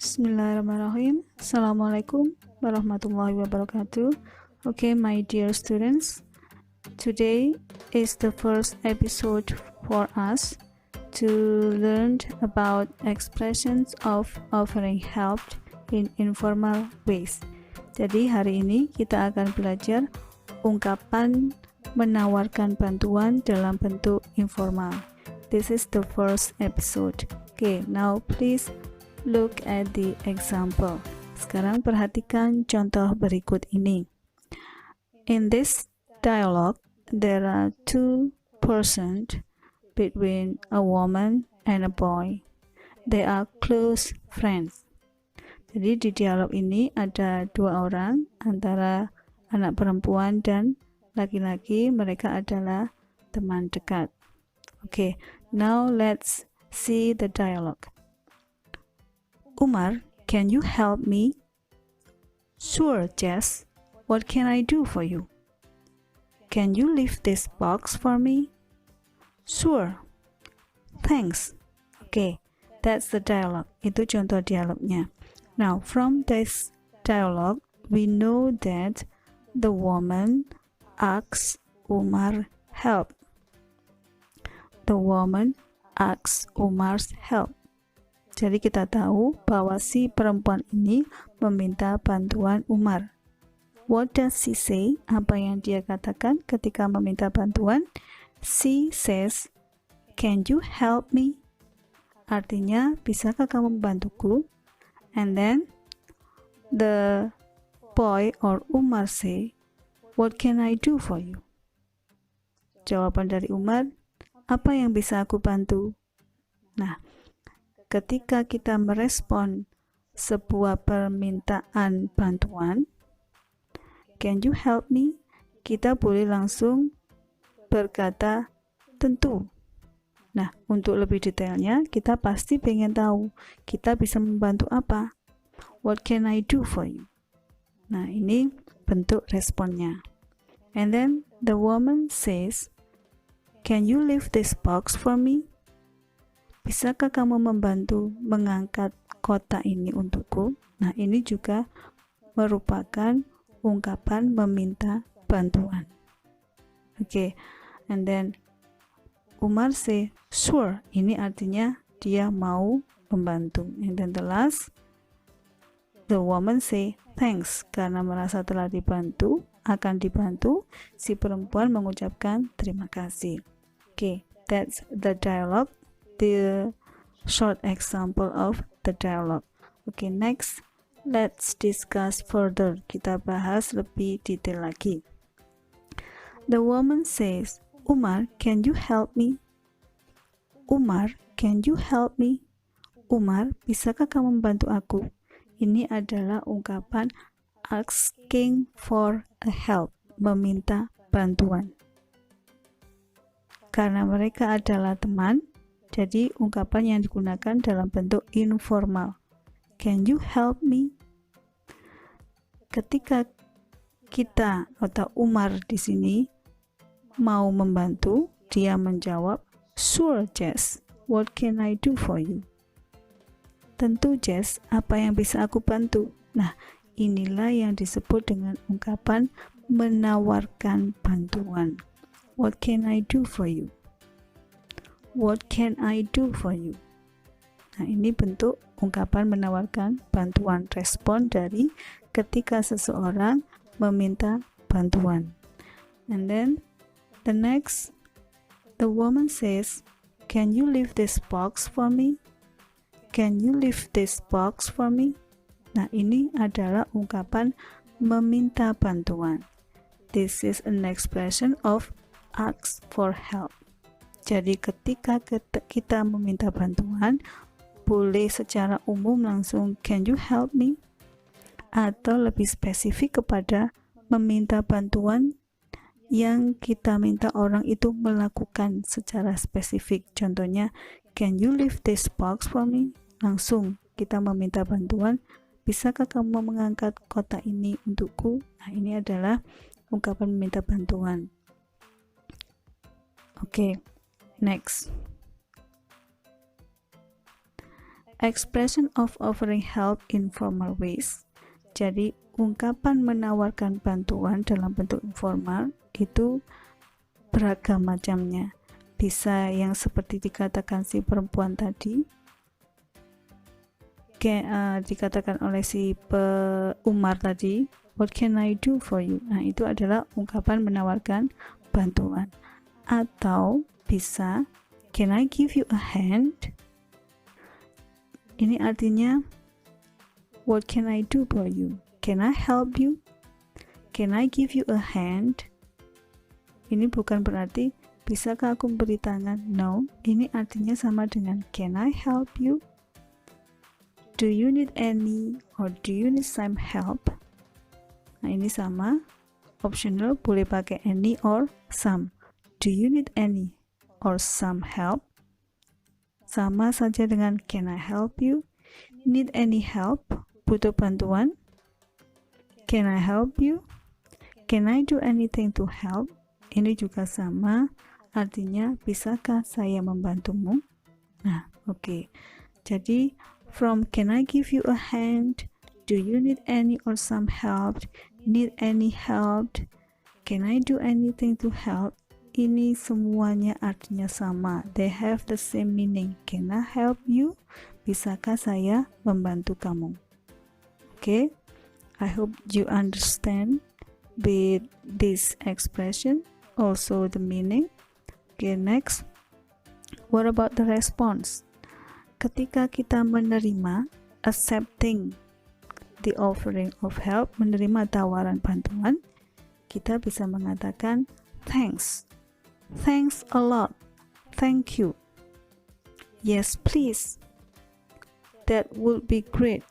Bismillahirrahmanirrahim. Assalamualaikum warahmatullahi wabarakatuh. Okay, my dear students, today is the first episode for us to learn about expressions of offering help in informal ways. Jadi hari ini kita akan belajar ungkapan menawarkan bantuan dalam bentuk informal. This is the first episode. Okay, now please look at the example. Sekarang perhatikan contoh berikut ini. In this dialogue, there are two persons between a woman and a boy. They are close friends. Jadi di dialog ini ada dua orang antara anak perempuan dan laki-laki. Mereka adalah teman dekat. Okay, now let's see the dialogue. Umar, can you help me? Sure, Jess. What can I do for you? Can you lift this box for me? Sure. Thanks. Okay, that's the dialogue. Itu contoh dialognya. Now, from this dialogue, we know that the woman asks Umar help. The woman asks Umar's help. Jadi kita tahu bahwa si perempuan ini meminta bantuan Umar. What does she say? Apa yang dia katakan ketika meminta bantuan? She says, can you help me? Artinya, bisakah kamu membantuku? And then, the boy or Umar say, what can I do for you? Jawaban dari Umar, apa yang bisa aku bantu? Nah, ketika kita merespon sebuah permintaan bantuan, can you help me? Kita boleh langsung berkata tentu. Nah, untuk lebih detailnya, kita pasti pengen tahu kita bisa membantu apa. What can I do for you? Nah, ini bentuk responnya. And then the woman says, can you lift this box for me? Bisakah kamu membantu mengangkat kotak ini untukku? Nah, ini juga merupakan ungkapan meminta bantuan. Okay, and then Umar say, sure. Ini artinya dia mau membantu. And then the last, the woman say, thanks. Karena merasa telah dibantu, akan dibantu, si perempuan mengucapkan terima kasih. Okay, that's the dialogue. The short example of the dialogue. Okay, next let's discuss further. Kita bahas lebih detail lagi. The woman says, Umar, can you help me? Umar, can you help me? Umar, bisakah kamu membantu aku? Ini adalah ungkapan asking for a help, meminta bantuan. Karena mereka adalah teman, jadi ungkapan yang digunakan dalam bentuk informal. Can you help me? Ketika kita atau Umar di sini mau membantu, dia menjawab, sure, Jess. What can I do for you? Tentu, Jess. Apa yang bisa aku bantu? Nah, inilah yang disebut dengan ungkapan menawarkan bantuan. What can I do for you? What can I do for you? Nah, ini bentuk ungkapan menawarkan bantuan, respon dari ketika seseorang meminta bantuan. And then the next, the woman says, can you lift this box for me? Can you lift this box for me? Nah, ini adalah ungkapan meminta bantuan. This is an expression of ask for help. Jadi ketika kita meminta bantuan, boleh secara umum langsung can you help me? Atau lebih spesifik kepada meminta bantuan yang kita minta orang itu melakukan secara spesifik. Contohnya, can you lift this box for me? Langsung kita meminta bantuan, bisakah kamu mengangkat kotak ini untukku? Nah, ini adalah ungkapan meminta bantuan. Okay. Next, expression of offering help in formal ways. Jadi ungkapan menawarkan bantuan dalam bentuk informal itu beragam macamnya. Bisa yang seperti dikatakan si perempuan tadi, dikatakan oleh si Umar tadi, what can I do for you? Nah, itu adalah ungkapan menawarkan bantuan. Atau bisa, can I give you a hand? Ini artinya, what can I do for you? Can I help you? Can I give you a hand? Ini bukan berarti, bisakah aku beri tangan? No, ini artinya sama dengan can I help you? Do you need any or do you need some help? Nah, ini sama. Optional boleh pakai any or some. Do you need any or some help? Sama saja dengan can I help you? Need any help? Butuh bantuan? Can I help you? Can I do anything to help? Ini juga sama, artinya bisakah saya membantumu? Nah, oke. Jadi, from can I give you a hand? Do you need any or some help? Need any help? Can I do anything to help? Ini semuanya artinya sama. They have the same meaning. Can I help you? Bisakah saya membantu kamu? Okay, I hope you understand with this expression, also the meaning. Okay, next, what about the response? Ketika kita menerima, accepting the offering of help, menerima tawaran bantuan, kita bisa mengatakan thanks. Thanks a lot. Thank you. Yes, please. That would be great.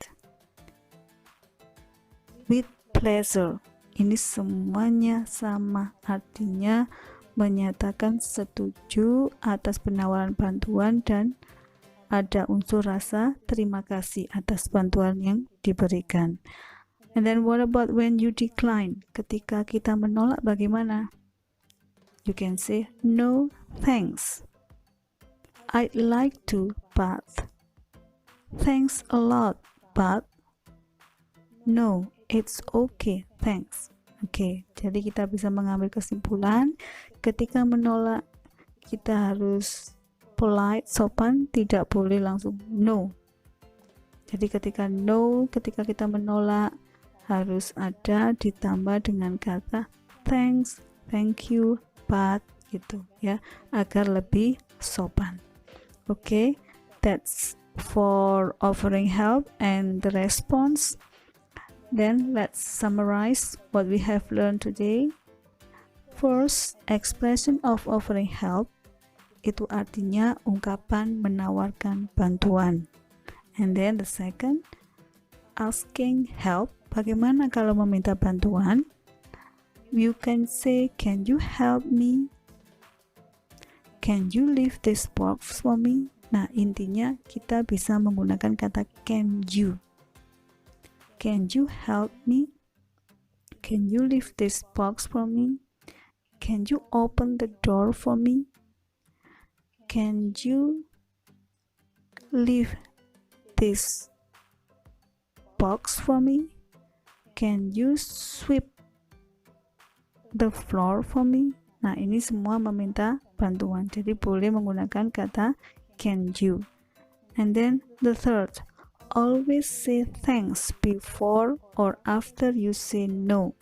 With pleasure. Ini semuanya sama, artinya menyatakan setuju atas penawaran bantuan dan ada unsur rasa terima kasih atas bantuan yang diberikan. And then what about when you decline? Ketika kita menolak bagaimana? You can say, no, thanks. I'd like to, but. Thanks a lot, but. No, it's okay, thanks. Oke, jadi kita bisa mengambil kesimpulan ketika menolak kita harus polite, sopan, tidak boleh langsung no. Jadi ketika no, ketika kita menolak harus ada ditambah dengan kata thanks, thank you, but gitu ya, agar lebih sopan. Okay, that's for offering help and the response. Then let's summarize what we have learned today. First, expression of offering help itu artinya ungkapan menawarkan bantuan. And then the second, asking help, bagaimana kalau meminta bantuan? You can say, can you help me? Can you lift this box for me? Nah, intinya kita bisa menggunakan kata can you. Can you help me? Can you lift this box for me? Can you open the door for me? Can you lift this box for me? Can you sweep the floor for me? Nah, ini semua meminta bantuan. Jadi boleh menggunakan kata can you. And then the third, always say thanks before or after you say no.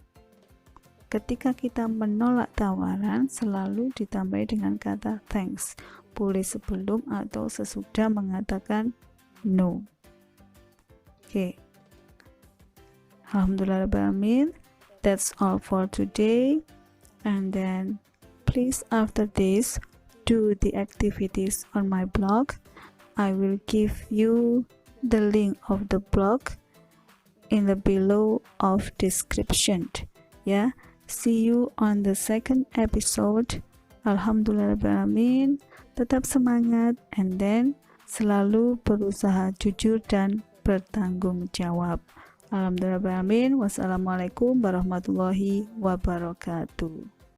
Ketika kita menolak tawaran, selalu ditambahi dengan kata thanks. Boleh sebelum atau sesudah mengatakan no. Okay. Alhamdulillah, that's all for today. And then please after this do the activities on my blog. I will give you the link of the blog in the below of description. Yeah, see you on the second episode. Alhamdulillah, tetap semangat and then selalu berusaha jujur dan bertanggung jawab. Alhamdulillah. Wassalamualaikum warahmatullahi wabarakatuh.